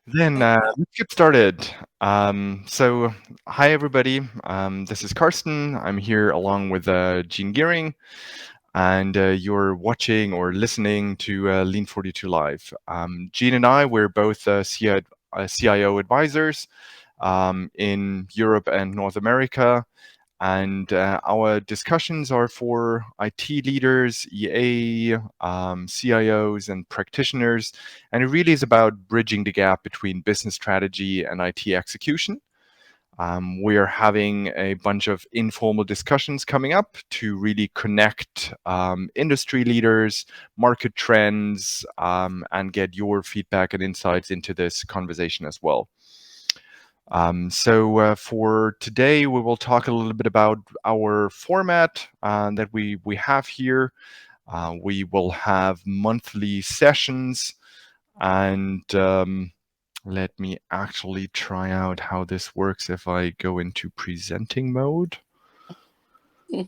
Then let's get started. So, hi everybody. This is Karsten. I'm here along with Jean Gearing, and you're watching or listening to Lean42 Live. Jean and I, we're both CIO advisors in Europe and North America. And our discussions are for IT leaders, EA, CIOs, and practitioners. And it really is about bridging the gap between business strategy and IT execution. We are having a bunch of informal discussions coming up to really connect industry leaders, market trends, and get your feedback and insights into this conversation as well. So for today, we will talk a little bit about our format that we have here. We will have monthly sessions, and let me actually try out how this works if I go into presenting mode. So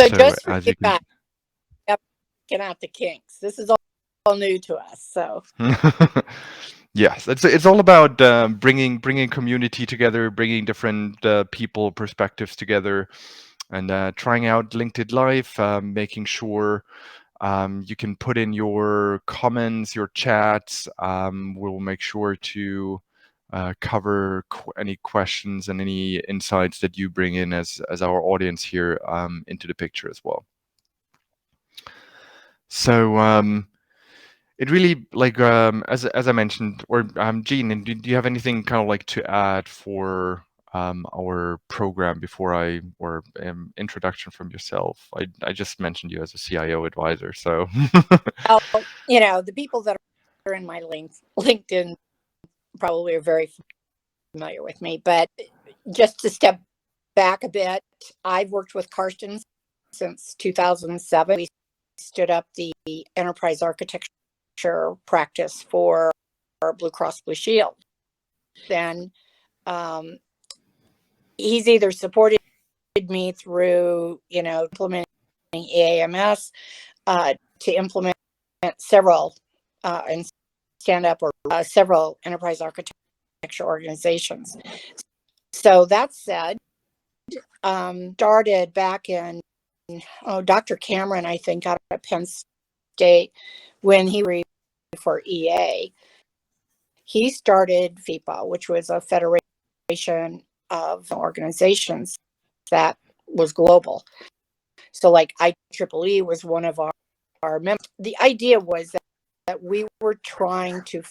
just for feedback, get out the kinks. This is all new to us, so. Yes, it's all about bringing community together, bringing different people perspectives together, and trying out LinkedIn Live, making sure you can put in your comments, your chats. We'll make sure to cover any questions and any insights that you bring in as our audience here into the picture as well. So it really, like as I mentioned, or Jean, do you have anything kind of like to add for our program before introduction from yourself? I just mentioned you as a CIO advisor, so. Well, the people that are in my LinkedIn probably are very familiar with me, but just to step back a bit, I've worked with Karsten since 2007. We stood up the enterprise architecture practice for Blue Cross Blue Shield. Then he's either supported me through, implementing EAMS to implement several and stand up or several enterprise architecture organizations. So that said, started back in Dr. Cameron, I think, out of Penn State when he was for EA. He started FIPA, which was a federation of organizations that was global. So like IEEE was one of our members. The idea was that we were trying to,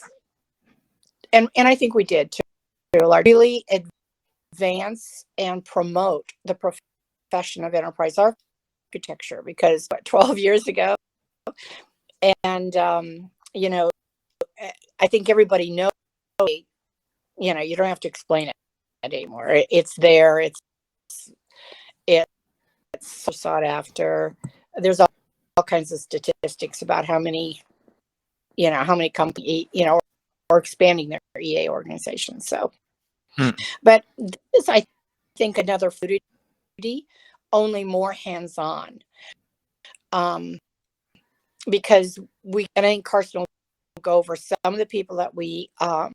and I think we did, to really advance and promote the profession of enterprise architecture, because 12 years ago, and I think everybody knows, you don't have to explain it anymore. It's there. It's so sought after. There's all kinds of statistics about how many companies, are expanding their EA organizations. So, but this is, I think, another fluidity, only more hands-on. Because and I think Karsten will go over some of the people that we have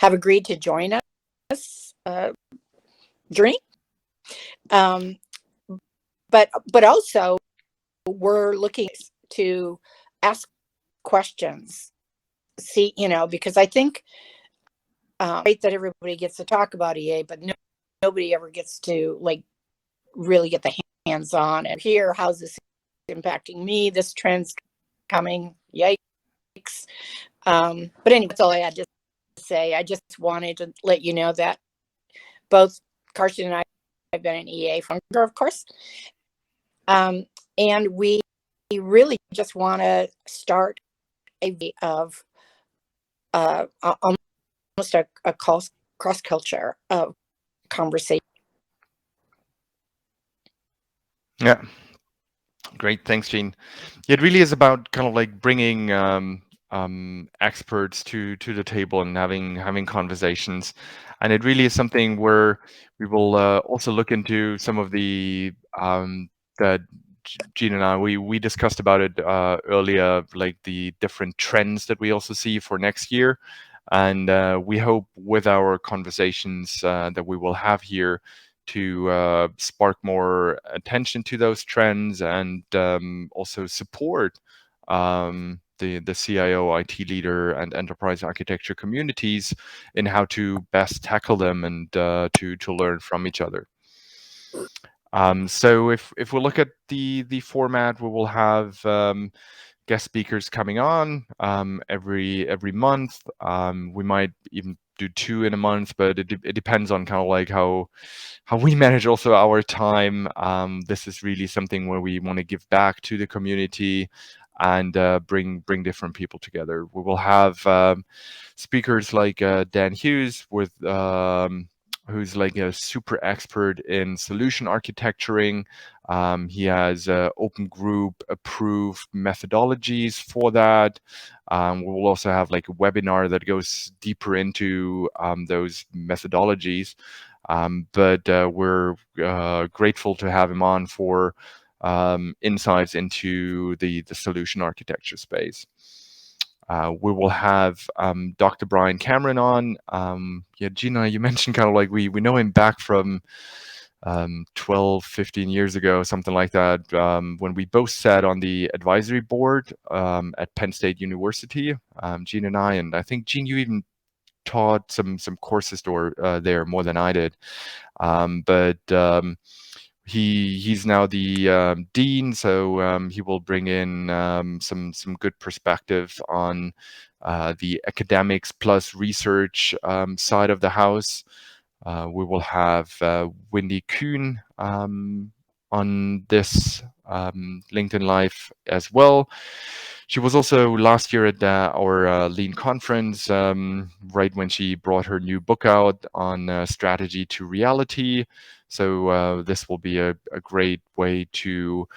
agreed to join us journey. But also we're looking to ask questions, see, because I think that everybody gets to talk about EA, but nobody ever gets to really get the hands-on and hear how's this impacting me, this trend's coming, yikes. But anyway, that's all I had to say. I just wanted to let you know that both Karsten and I have been an EA founder, of course. And we really just want to start of almost a cross-culture of conversation. Yeah. Great, thanks, Jean. It really is about kind of like bringing experts to the table and having conversations, and it really is something where we will also look into some of the Jean and I, we discussed about it earlier, like the different trends that we also see for next year. And we hope with our conversations that we will have here to spark more attention to those trends and also support the CIO, IT leader, and enterprise architecture communities in how to best tackle them and to learn from each other. So if we look at the format, we will have guest speakers coming on every month. We might even do 2 in a month, but it depends on kind of like how we manage also our time. This is really something where we want to give back to the community and bring different people together. We will have speakers like Dan Hughes with who's like a super expert in solution architecturing. He has open group approved methodologies for that. We will also have like a webinar that goes deeper into those methodologies. But we're grateful to have him on for insights into the solution architecture space. We will have Dr. Brian Cameron on. Yeah, Gina, you mentioned kind of like we know him back from 12, 15 years ago, something like that, when we both sat on the advisory board at Penn State University, Jean and I think, Jean, you even taught some courses there more than I did. But he's now the dean, so he will bring in some good perspective on the academics plus research side of the house. We will have Wendy Kuhn on this LinkedIn Live as well. She was also last year at our Lean conference, right when she brought her new book out on strategy to reality. So this will be a great way to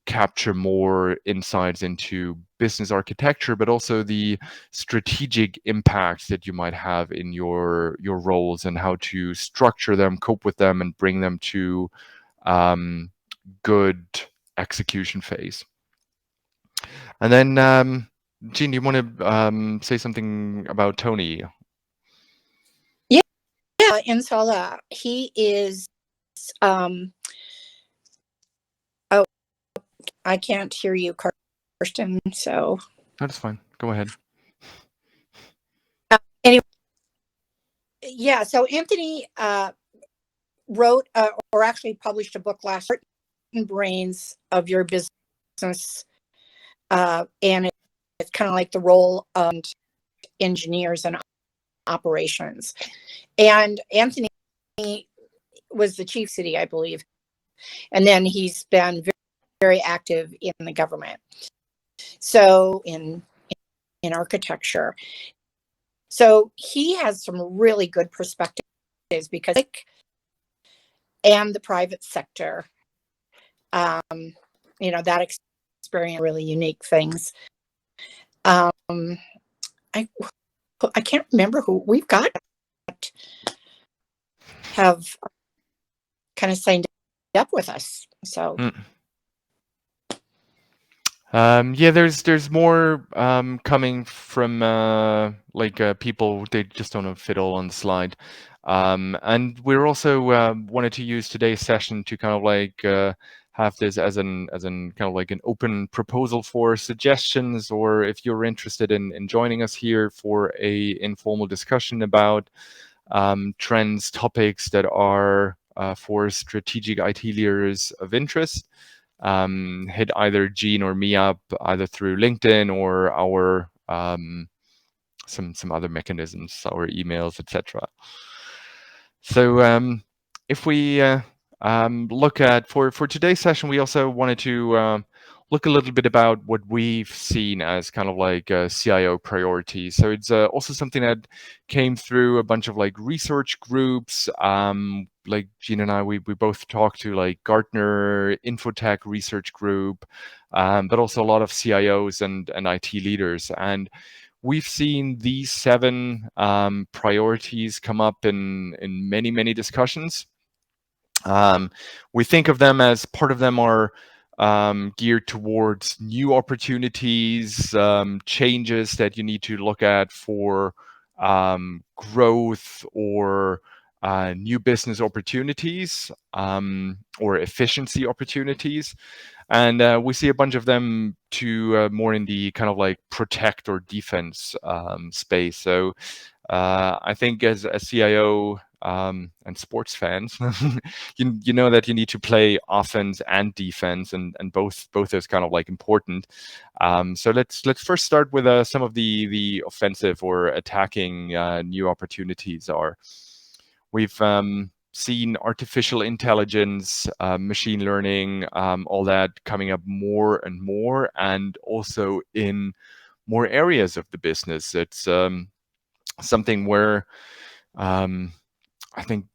capture more insights into business architecture, but also the strategic impacts that you might have in your roles and how to structure them, cope with them, and bring them to good execution phase. And then, Jean, you want to say something about Tony? Yeah, Inshallah. He is, oh, I can't hear you, Karsten, so. That's fine. Go ahead. Anyway, yeah, so Anthony wrote or actually published a book last year, Brains of Your Business, and it's kind of like the role of engineers and operations. And Anthony was the chief city, I believe, and then he's been very, very active in the government, so in architecture. So he has some really good perspectives because, and the private sector, you know, that experience really unique things. I can't remember who we've got have kind of signed up with us. So yeah, there's more coming from like people. They just don't fit all on the slide. And we're also wanted to use today's session to kind of like have this as an kind of like an open proposal for suggestions, or if you're interested in joining us here for a informal discussion about trends, topics that are for strategic IT leaders of interest. Hit either Jean or me up either through LinkedIn or our some other mechanisms, our emails, etc. So if we look at for today's session, we also wanted to look a little bit about what we've seen as kind of like CIO priorities. So it's also something that came through a bunch of like research groups. Like Jean and I, we both talked to like Gartner, Infotech research group, but also a lot of CIOs and IT leaders. And we've seen these 7 priorities come up in many discussions. We think of them as part of them are geared towards new opportunities, changes that you need to look at for growth or new business opportunities or efficiency opportunities. And we see a bunch of them to more in the kind of like protect or defense space. So I think as a CIO and sports fans, you know that you need to play offense and defense, and both is kind of like important. So let's first start with some of the offensive or attacking new opportunities are. We've seen artificial intelligence, machine learning, all that coming up more and more, and also in more areas of the business. It's something where I think,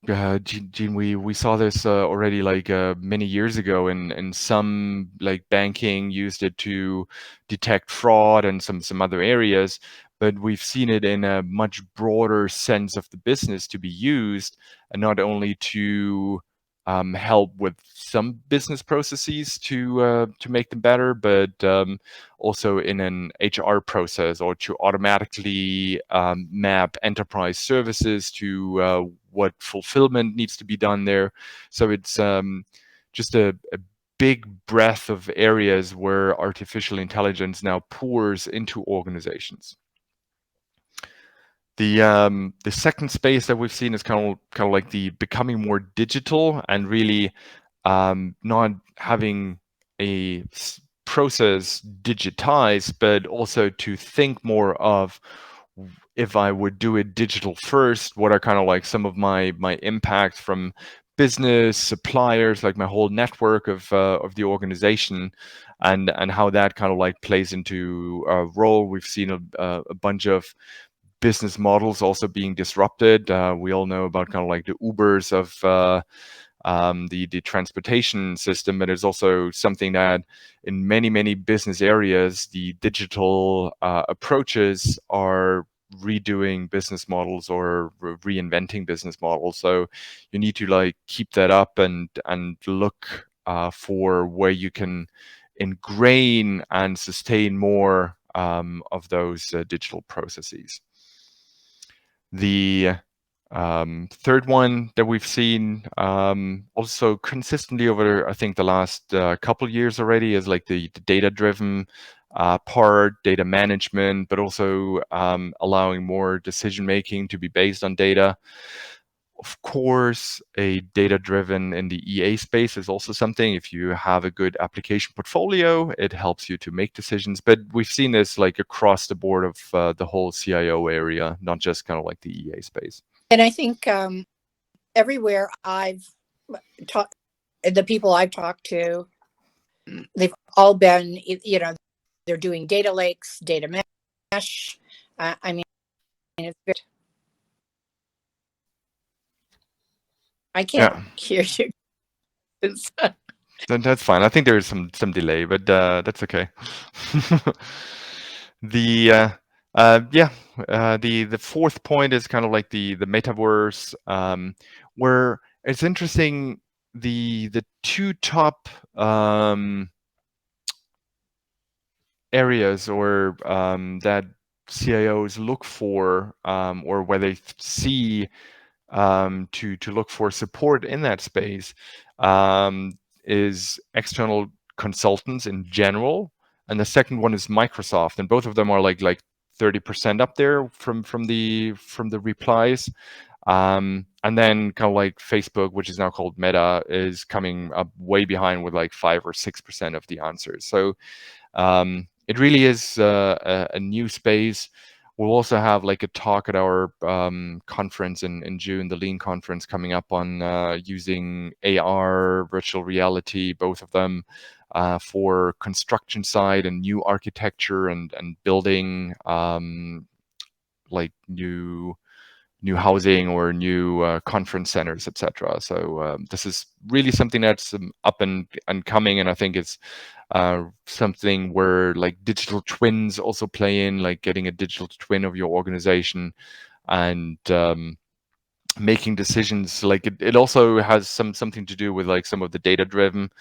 Jean, we saw this already like many years ago, and some like banking used it to detect fraud and some other areas, but we've seen it in a much broader sense of the business to be used, and not only to help with some business processes to make them better, but also in an HR process, or to automatically map enterprise services to what fulfillment needs to be done there. So it's just a big breadth of areas where artificial intelligence now pours into organizations. The second space that we've seen is kind of like the becoming more digital, and really not having a process digitized, but also to think more of, if I would do it digital first, what are kind of like some of my impacts from business, suppliers, like my whole network of the organization, and how that kind of like plays into a role. We've seen a bunch of business models also being disrupted. We all know about kind of like the Ubers of the transportation system, but it's also something that in many business areas, the digital approaches are redoing business models or reinventing business models. So you need to like keep that up and look for where you can ingrain and sustain more of those digital processes. The third one that we've seen also consistently over, I think, the last couple of years already is like the data-driven part, data management, but also allowing more decision-making to be based on data. Of course, a data-driven in the EA space is also something. If you have a good application portfolio, it helps you to make decisions. But we've seen this like across the board of the whole CIO area, not just kind of like the EA space. And I think everywhere I've talked, the people I've talked to, they've all been, they're doing data lakes, data mesh. I mean, it's very, I can't hear you. That's fine. I think there is some delay, but that's okay. The fourth point is kind of like the metaverse, where it's interesting. The two top areas or that CIOs look for, or where they see to look for support in that space, is external consultants in general, and the second one is Microsoft, and both of them are like 30% up there from the replies. And then kind of like Facebook, which is now called Meta, is coming up way behind with like 5 or 6% of the answers. So it really is a new space. We'll also have like a talk at our conference in June, the Lean conference, coming up on using AR, virtual reality, both of them for construction side and new architecture and building like new housing or new conference centers, etc. So this is really something that's up and coming, and I think it's something where like digital twins also play in, like getting a digital twin of your organization and making decisions. Like it also has something to do with like some of the data driven.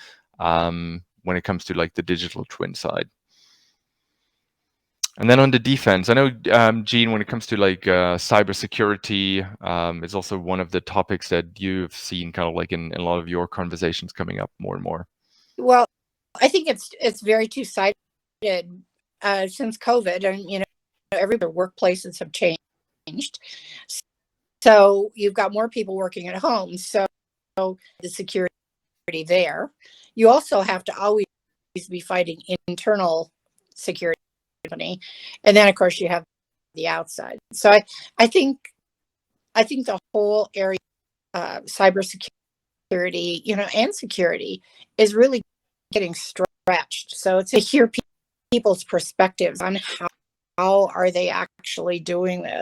when it comes to like the digital twin side. And then on the defense, I know, Jean, when it comes to like cybersecurity, it's also one of the topics that you've seen kind of like in a lot of your conversations coming up more and more. Well, I think it's very two-sided since COVID, and every workplaces have changed. So you've got more people working at home. So the security there. You also have to always be fighting internal security, and then of course you have the outside. So I think the whole area, cybersecurity, and security is really getting stretched. So it's to hear people's perspectives on how are they actually doing this.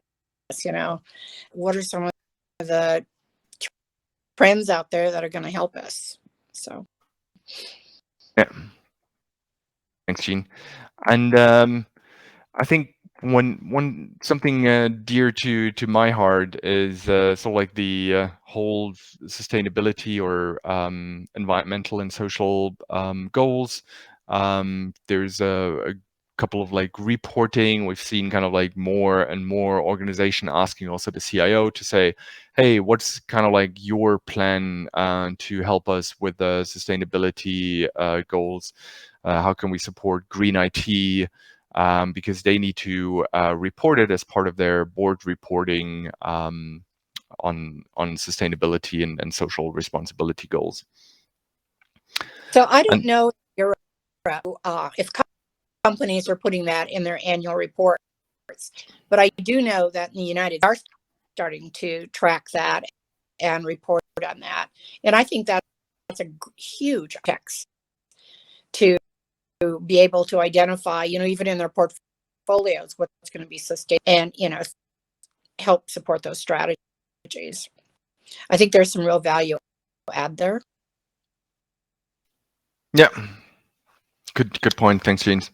What are some of the trends out there that are going to help us? So Yeah, thanks, Jean. And I think one something dear to my heart is sort of like the whole sustainability or environmental and social goals. There's a couple of like reporting. We've seen kind of like more and more organization asking also the CIO to say, hey, what's kind of like your plan to help us with the sustainability goals? How can we support green IT? Because they need to report it as part of their board reporting on sustainability and social responsibility goals. So I don't know if companies are putting that in their annual reports, but I do know that in the United States are starting to track that and report on that, and I think that's a huge text to be able to identify, even in their portfolios, what's going to be sustained, and help support those strategies. I think there's some real value add there. Yeah, good point. Thanks, James.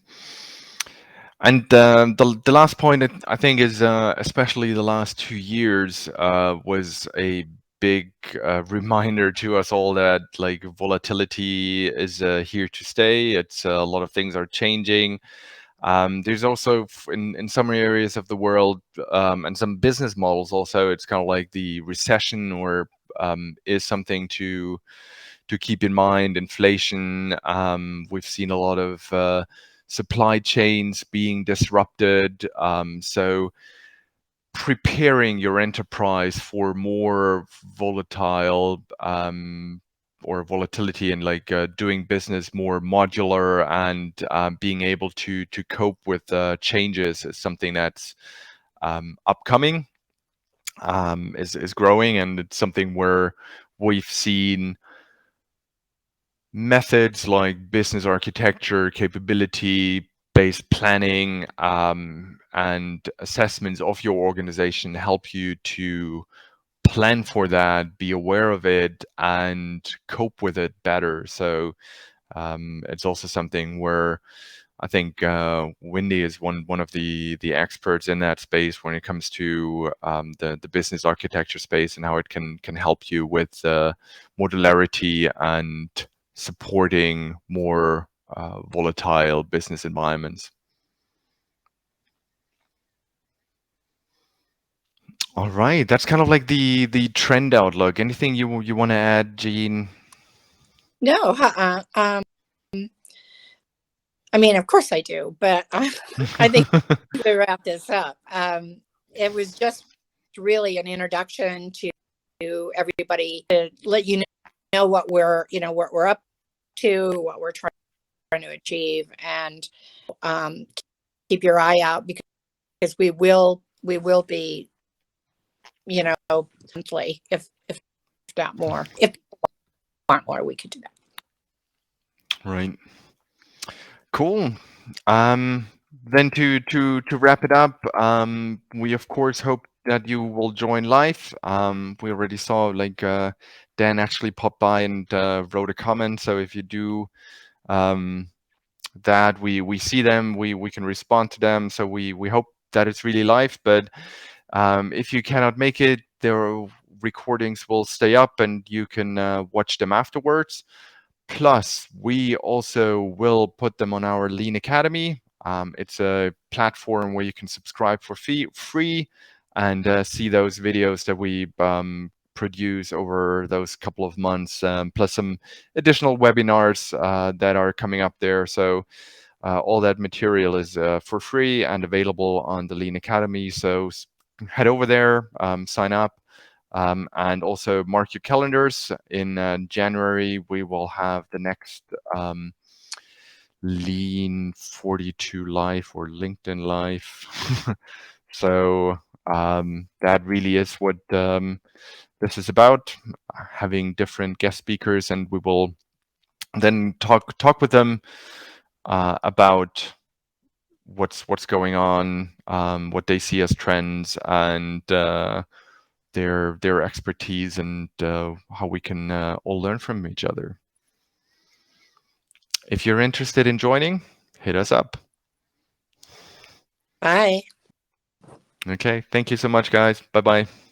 And the last point I think is especially the last 2 years was a big reminder to us all that like volatility is here to stay. It's a lot of things are changing. There's also in some areas of the world and some business models also, it's kind of like the recession or is something to keep in mind. Inflation, we've seen a lot of supply chains being disrupted. So preparing your enterprise for more volatile or volatility and like doing business more modular and being able to cope with changes is something that's upcoming, is growing, and it's something where we've seen methods like business architecture, capability based planning, and assessments of your organization help you to plan for that, be aware of it, and cope with it better. So it's also something where I think Wendy is one of the experts in that space when it comes to the business architecture space and how it can help you with modularity and supporting more volatile business environments. All right, that's kind of like the trend outlook. Anything you want to add, Jean? No, I mean, of course I do, but I think we wrap this up. It was just really an introduction to everybody to let you know what we're up to, what we're trying to achieve, and keep your eye out because we will be, monthly, if not more. If people want more, we could do that. Right. Cool. Then to wrap it up, we of course hope that you will join live. We already saw like Dan actually popped by and wrote a comment. So if you do that, we see them, we can respond to them. So we hope that it's really live. But if you cannot make it, their recordings will stay up and you can watch them afterwards. Plus, we also will put them on our Lean Academy. It's a platform where you can subscribe for free and see those videos that we produce over those couple of months, plus some additional webinars that are coming up there. So all that material is for free and available on the Lean Academy. So head over there, sign up. And also mark your calendars. In January, we will have the next Lean42 Live or LinkedIn Live. So that really is what this is about, having different guest speakers, and we will then talk with them about what's going on, what they see as trends, and their expertise, and how we can all learn from each other. If you're interested in joining, hit us up. Bye. Okay, thank you so much, guys. Bye-bye.